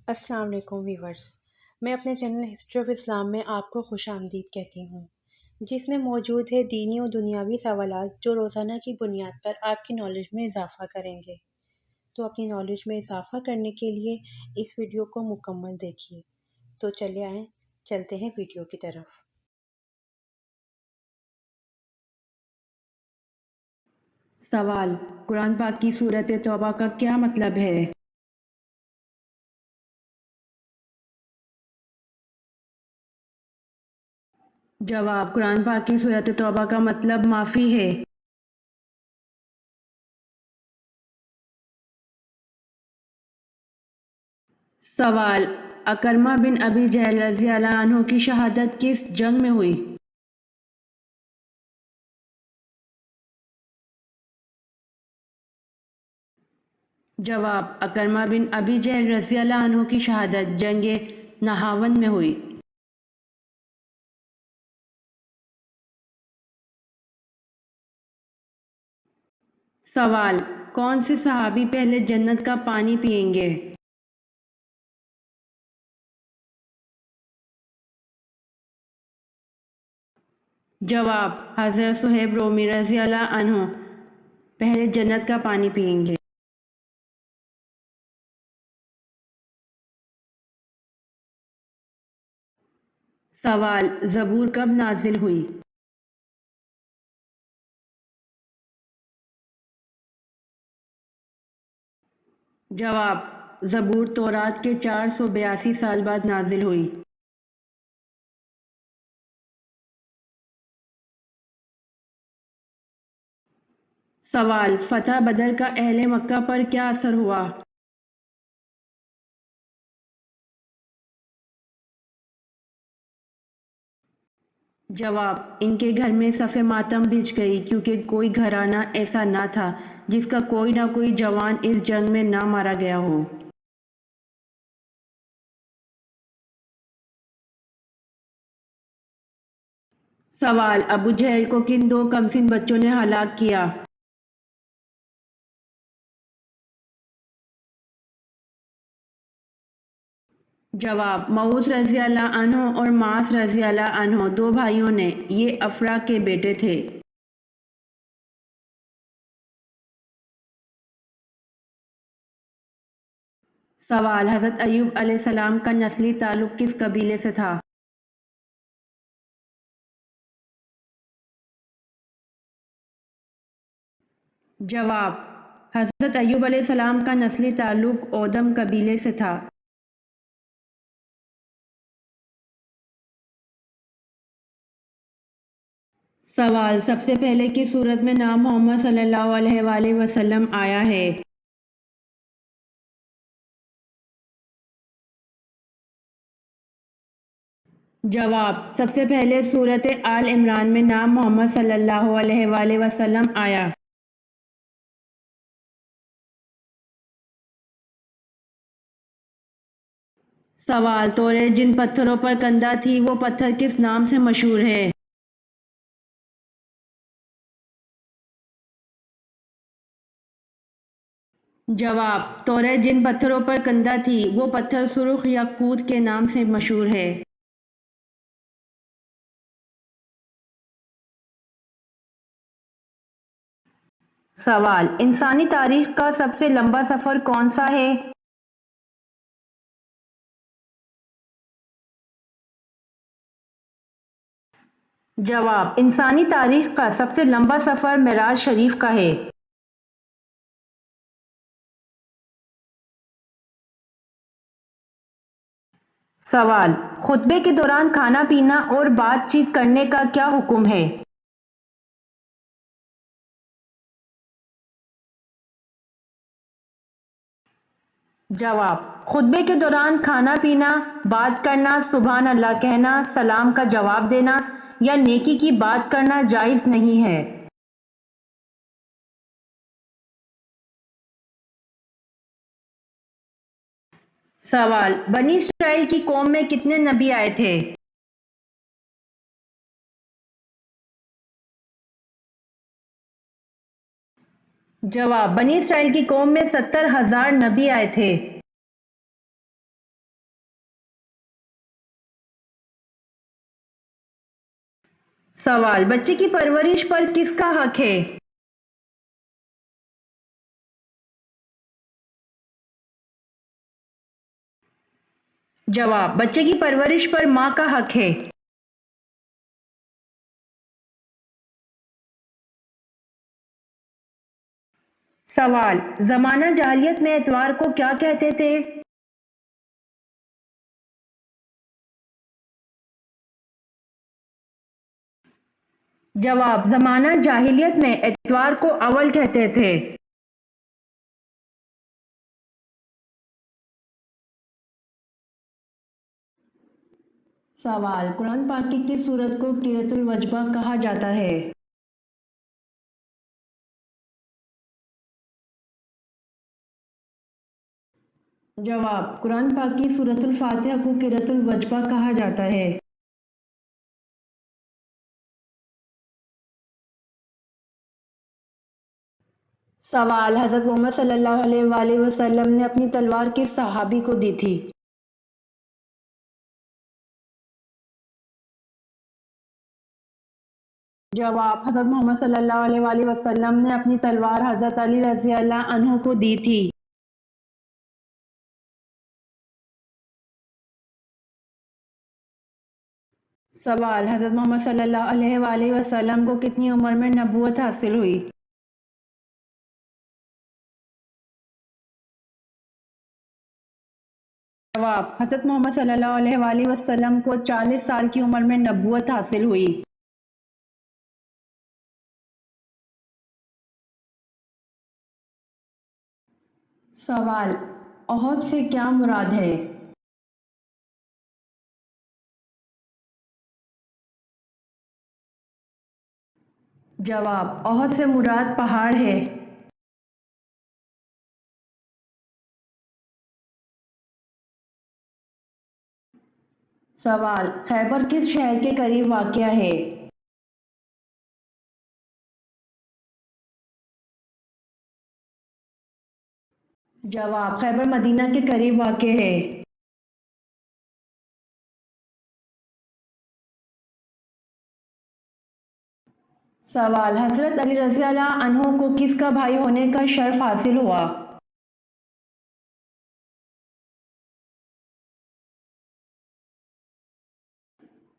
السلام علیکم ویورز، میں اپنے چینل ہسٹری آف اسلام میں آپ کو خوش آمدید کہتی ہوں، جس میں موجود ہے دینی و دنیاوی سوالات جو روزانہ کی بنیاد پر آپ کی نالج میں اضافہ کریں گے۔ تو اپنی نالج میں اضافہ کرنے کے لیے اس ویڈیو کو مکمل دیکھیے۔ تو چلے آئیں، چلتے ہیں ویڈیو کی طرف۔ سوال: قرآن پاک کی سورۃ توبہ کا کیا مطلب ہے؟ جواب: قرآن پاک کی سورۃ توبہ کا مطلب معافی ہے۔ سوال: عکرمہ بن ابی جہل رضی اللہ عنہ کی شہادت کس جنگ میں ہوئی؟ جواب: عکرمہ بن ابی جہل رضی اللہ عنہ کی شہادت جنگ نہاون میں ہوئی۔ سوال: کون سے صحابی پہلے جنت کا پانی پئیں گے؟ جواب: حضرت صہیب رومی رضی اللہ عنہ پہلے جنت کا پانی پئیں گے۔ سوال: زبور کب نازل ہوئی؟ جواب: زبور تورات کے 482 سال بعد نازل ہوئی۔ سوال: فتح بدر کا اہل مکہ پر کیا اثر ہوا؟ جواب: ان کے گھر میں صف ماتم بچھ گئی، کیونکہ کوئی گھرانہ ایسا نہ تھا جس کا کوئی نہ کوئی جوان اس جنگ میں نہ مارا گیا ہو۔ سوال: ابو جہل کو کن دو کمسن بچوں نے ہلاک کیا؟ جواب: موس رضی اللہ عنہ اور معاص رضی اللہ عنہ دو بھائیوں نے، یہ افرا کے بیٹے تھے۔ سوال: حضرت ایوب علیہ السلام کا نسلی تعلق کس قبیلے سے تھا؟ جواب: حضرت ایوب علیہ السلام کا نسلی تعلق اودم قبیلے سے تھا۔ سوال: سب سے پہلے کس سورت میں نام محمد صلی اللہ علیہ وآلہ وسلم آیا ہے؟ جواب: سب سے پہلے سورت آل عمران میں نام محمد صلی اللہ علیہ وآلہ وسلم آیا۔ سوال: توریت جن پتھروں پر کندہ تھی وہ پتھر کس نام سے مشہور ہے؟ جواب: توریت جن پتھروں پر کندہ تھی وہ پتھر سرخ یاقوت کے نام سے مشہور ہے۔ سوال: انسانی تاریخ کا سب سے لمبا سفر کون سا ہے؟ جواب: انسانی تاریخ کا سب سے لمبا سفر معراج شریف کا ہے۔ سوال: خطبے کے دوران کھانا پینا اور بات چیت کرنے کا کیا حکم ہے؟ جواب: خطبے کے دوران کھانا پینا، بات کرنا، سبحان اللہ کہنا، سلام کا جواب دینا یا نیکی کی بات کرنا جائز نہیں ہے۔ سوال: بنی اسرائیل کی قوم میں کتنے نبی آئے تھے؟ جواب: بنی اسرائیل کی قوم میں 70,000 نبی آئے تھے۔ सवाल, बच्चे की परवरिश पर किसका हक है? जवाब, बच्चे की परवरिश पर माँ का हक है। सवाल, जमाना जाहिलियत में एतवार को क्या कहते थे? जवाब, जमाना जाहिलियत में एतवार को अवल कहते थे। सवाल, कुरान पाक की किस सूरत को कीरतुल वजबा कहा जाता है? जवाब, कुरान पाक की सूरतुल फातिहा को कीरतुल वजबा कहा जाता है। सवाल, हज़रत मोहम्मद सल्लल्लाहु अलैहि वसल्लम ने अपनी तलवार किस सहाबी को दी थी? जवाब, हज़रत मोहम्मद सल्लल्लाहु अलैहि वसल्लम ने अपनी तलवार हज़रत अली रज़ी अल्लाह अन्हु को दी थी। सवाल, हज़रत मोहम्मद सल्लल्लाहु अलैहि वसल्लम को कितनी उम्र में नबूवत हासिल हुई? जवाब, हज़रत मोहम्मद सल्लल्लाहु अलैहि वसल्लम को 40 साल की उम्र में नबूवत हासिल हुई। सवाल, ओहद से क्या मुराद है? जवाब, ओहद से मुराद पहाड़ है। सवाल, खैबर किस शहर के करीब वाक़या है? जवाब, खैबर मदीना के करीब वाक़ है। सवाल, हज़रत अली रज़ी अल्लाह अन्हु को किसका भाई होने का शर्फ हासिल हुआ?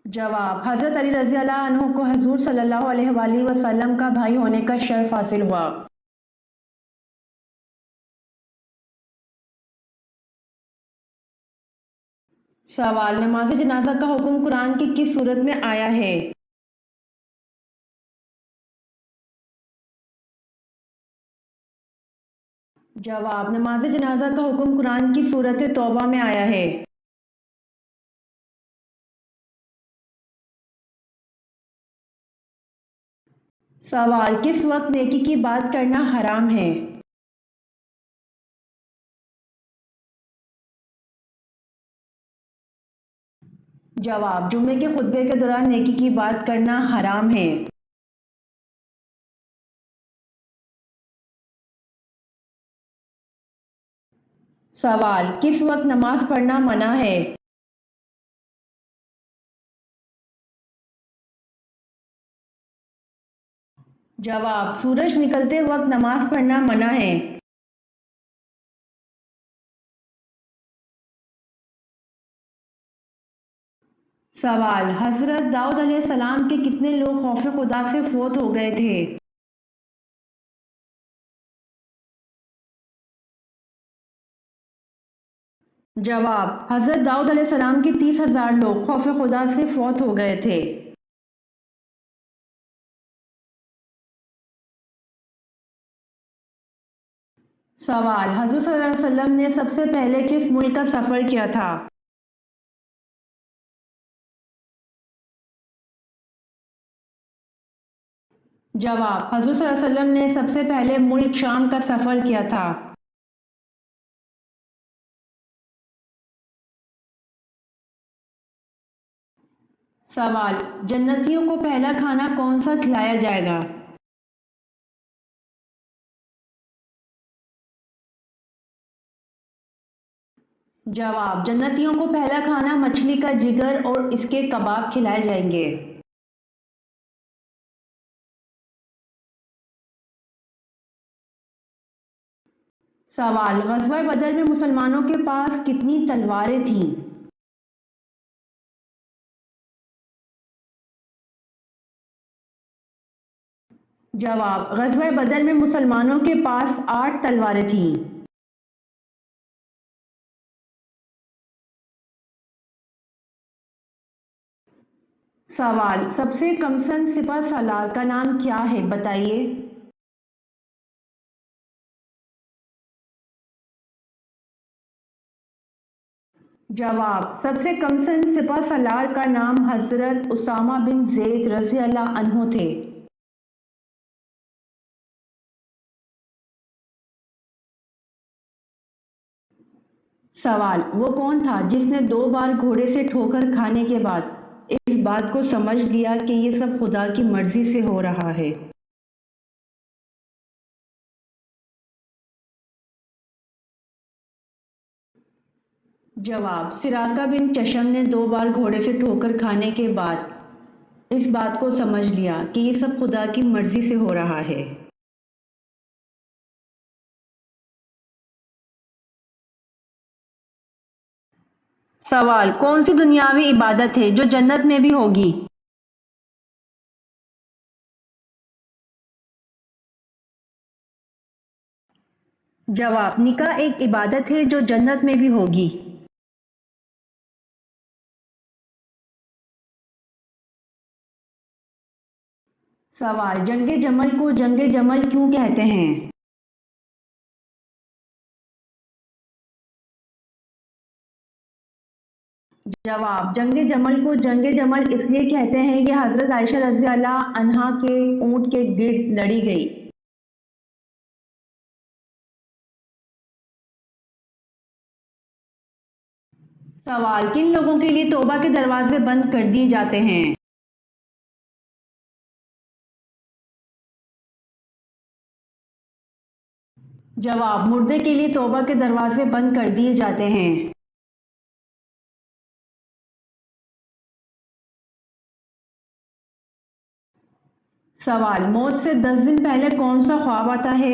जवाब, हज़रत अली रज़ी अल्लाह अन्हु को हुज़ूर सल्लल्लाहु अलैहि वसल्लम का भाई होने का शर्फ हासिल हुआ। सवाल, नमाज जनाजा का हुक्म कुरान की किस सूरत में आया है? जवाब, नमाज जनाजा का हुक्म कुरान की सूरत तौबा में आया है। सवाल, किस वक्त नेकी की बात करना हराम है? जवाब, जुम्मे के खुतबे के दौरान नेकी की बात करना हराम है। सवाल, किस वक्त नमाज पढ़ना मना है? जवाब, सूरज निकलते वक्त नमाज पढ़ना मना है। सवाल, हज़रत दाऊद अलैहिस्सलाम के कितने लोग खौफ खुदा से फौत हो गए थे? जवाब, हज़रत दाऊद अलैहिस्सलाम के 30,000 लोग खौफ खुदा से फौत हो गए थे। सवाल, हज़रत सल्लल्लाहु अलैहि वसल्लम ने सबसे पहले किस मुल्क का सफ़र किया था? जवाब, हज़रत सल्लल्लाहु अलैहि वसल्लम ने सबसे पहले मुल्क शाम का सफ़र किया था। सवाल, जन्नतियों को पहला खाना कौन सा खिलाया जाएगा? जवाब, जन्नतियों को पहला खाना मछली का जिगर और इसके कबाब खिलाए जाएंगे। सवाल, ग़ज़वा बदर में मुसलमानों के पास कितनी तलवारें थीं? जवाब, ग़ज़वा बदर में मुसलमानों के पास 8 तलवारें थीं। सवाल, सबसे कमसन सिपह सालार का नाम क्या है, बताइए। जवाब, सबसे कमसन सिपह सालार का नाम हज़रत उसामा बिन ज़ैद रज़ी अल्लाह अन्हु थे। सवाल, वो कौन था जिसने 2 बार घोड़े से ठोकर खाने के बाद इस बात को समझ लिया कि ये सब खुदा की मर्जी से हो रहा है? जवाब, सिराका बिन चशम ने 2 बार घोड़े से ठोकर खाने के बाद इस बात को समझ लिया कि ये सब खुदा की मर्जी से हो रहा है। सवाल, कौन सी दुनियावी इबादत है जो जन्नत में भी होगी? जवाब, निकाह एक इबादत है जो जन्नत में भी होगी। सवाल, जंगे जमल को जंगे जमल क्यों कहते हैं? जवाब, जंगे जमल को जंगे जमल इसलिए कहते हैं कि हज़रत आयशा रज़ी अल्लाह अन्हा के ऊँट के गिर्द लड़ी गई। सवाल, किन लोगों के लिए तौबा के दरवाजे बंद कर दिए जाते हैं? जवाब, मुर्दे के लिए तौबा के दरवाजे बंद कर दिए जाते हैं। सवाल, मौत से 10 दिन पहले कौन सा ख्वाब आता है?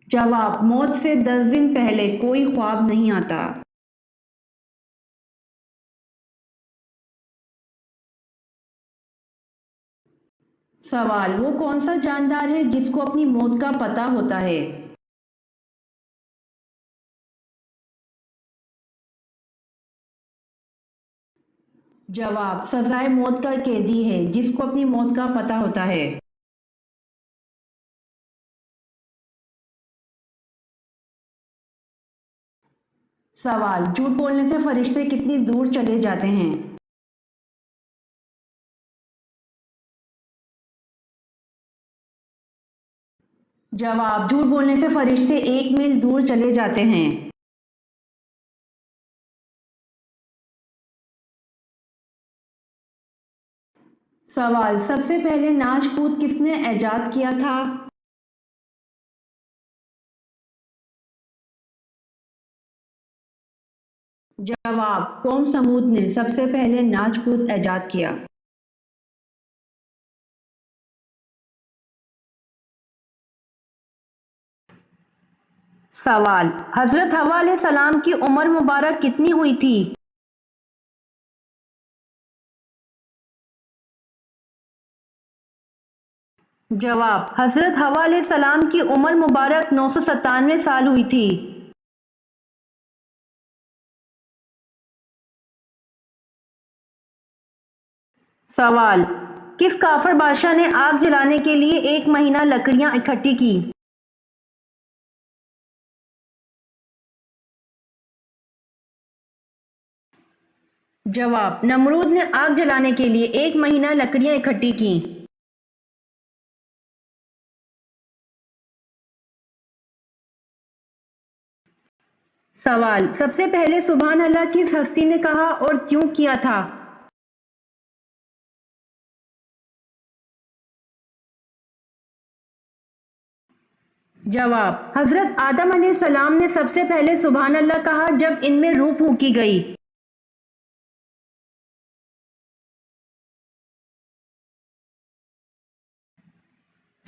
जवाब, मौत से 10 दिन पहले कोई ख्वाब नहीं आता। सवाल, वो कौन सा जानदार है जिसको अपनी मौत का पता होता है? जवाब, सजाए मौत का कैदी है जिसको अपनी मौत का पता होता है। सवाल, झूठ बोलने से फरिश्ते कितनी दूर चले जाते हैं? जवाब, झूठ बोलने से फरिश्ते 1 मील दूर चले जाते हैं। सवाल, सबसे पहले नाच कूद किसने ऐजाद किया था? जवाब, कौम समूद ने सबसे पहले नाच कूद ऐजाद किया। सवाल, हजरत हवा अलैहिस्सलाम की उम्र मुबारक कितनी हुई थी? जवाब, हजरत हवा अलैहिस्सलाम की उम्र मुबारक 997 साल हुई थी। सवाल, किस काफर बादशाह ने आग जलाने के लिए 1 महीना लकड़ियां इकट्ठी की? जवाब, नमरूद ने आग जलाने के लिए 1 महीना लकड़ियां इकट्ठी की। सवाल, सबसे पहले सुभान अल्लाह किस हस्ती ने कहा और क्यों किया था? जवाब, हजरत आदम अलैहिस्सलाम ने सबसे पहले सुभान अल्लाह कहा जब इनमें रूह फूंकी गई।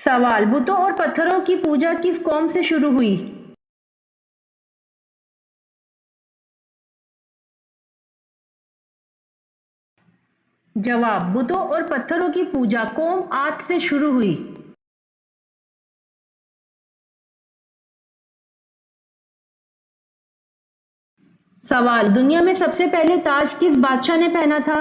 सवाल, बुतों और पत्थरों की पूजा किस कौम से शुरू हुई? जवाब, बुतों और पत्थरों की पूजा कौम आद से शुरू हुई। सवाल, दुनिया में सबसे पहले ताज किस बादशाह ने पहना था?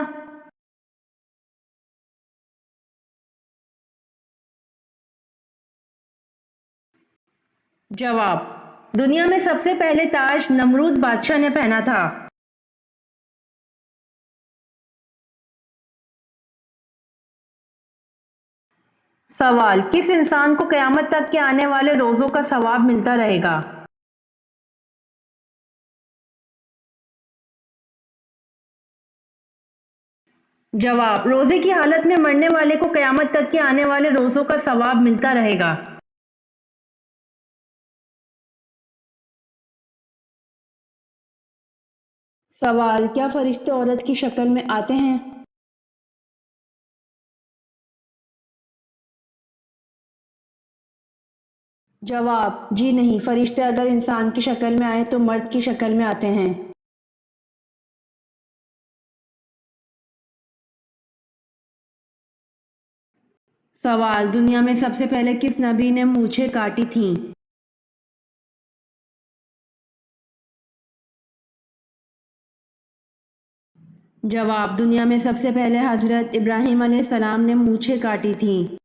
जवाब, दुनिया में सबसे पहले ताज नमरूद बादशाह ने पहना था। सवाल, किस इंसान को क़यामत तक के आने वाले रोज़ों का सवाब मिलता रहेगा? जवाब, रोज़े की हालत में मरने वाले को क़यामत तक के आने वाले रोज़ों का सवाब मिलता रहेगा। सवाल, क्या फरिश्ते औरत की शक्ल में आते हैं? जवाब, जी नहीं, फरिश्ते अगर इंसान की शक्ल में आए तो मर्द की शक्ल में आते हैं। सवाल, दुनिया में सबसे पहले किस नबी ने मूंछें काटी थीं? जवाब, दुनिया में सबसे पहले हज़रत इब्राहीम अलैहिस्सलाम ने मूंछें काटी थीं।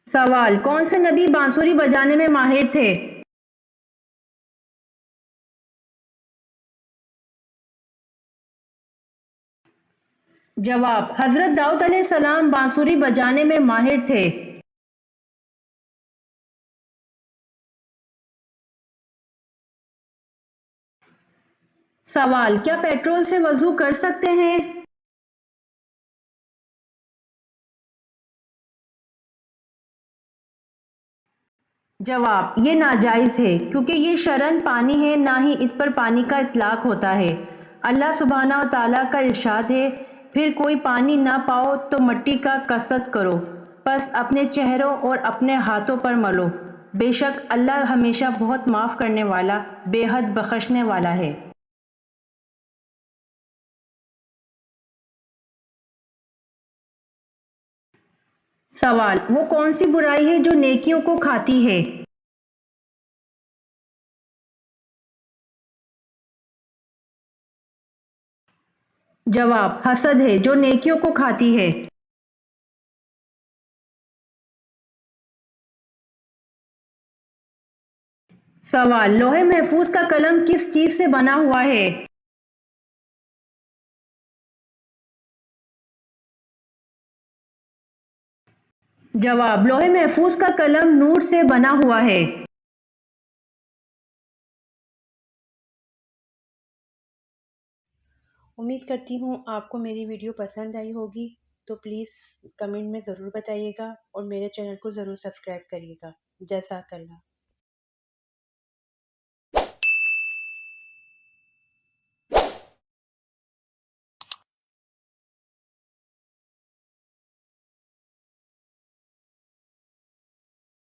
सवाल, कौन से नबी बांसुरी बजाने में माहिर थे? जवाब, हज़रत दाऊद अलैहिस्सलाम बांसुरी बजाने में माहिर थे। सवाल, क्या पेट्रोल से वज़ू कर सकते हैं? जवाब, ये नाजायज़ है क्योंकि ये शरन पानी है, ना ही इस पर पानी का इतलाक होता है। अल्लाह सुब्हाना व तआला का इरशाद है, फिर कोई पानी ना पाओ तो मिट्टी का कसरत करो, बस अपने चेहरों और अपने हाथों पर मलो, बेशक अल्लाह हमेशा बहुत माफ़ करने वाला, बेहद बख्शने वाला है। सवाल, वो कौन सी बुराई है जो नेकियों को खाती है? जवाब, हसद है जो नेकियों को खाती है। सवाल, लोहे महफूज का कलम किस चीज से बना हुआ है? जवाब, लोहे महफूज का कलम नूर से बना हुआ है। उम्मीद करती हूँ आपको मेरी वीडियो पसंद आई होगी, तो प्लीज़ कमेंट में ज़रूर बताइएगा और मेरे चैनल को ज़रूर सब्सक्राइब करिएगा। जज़ाकल्लाह।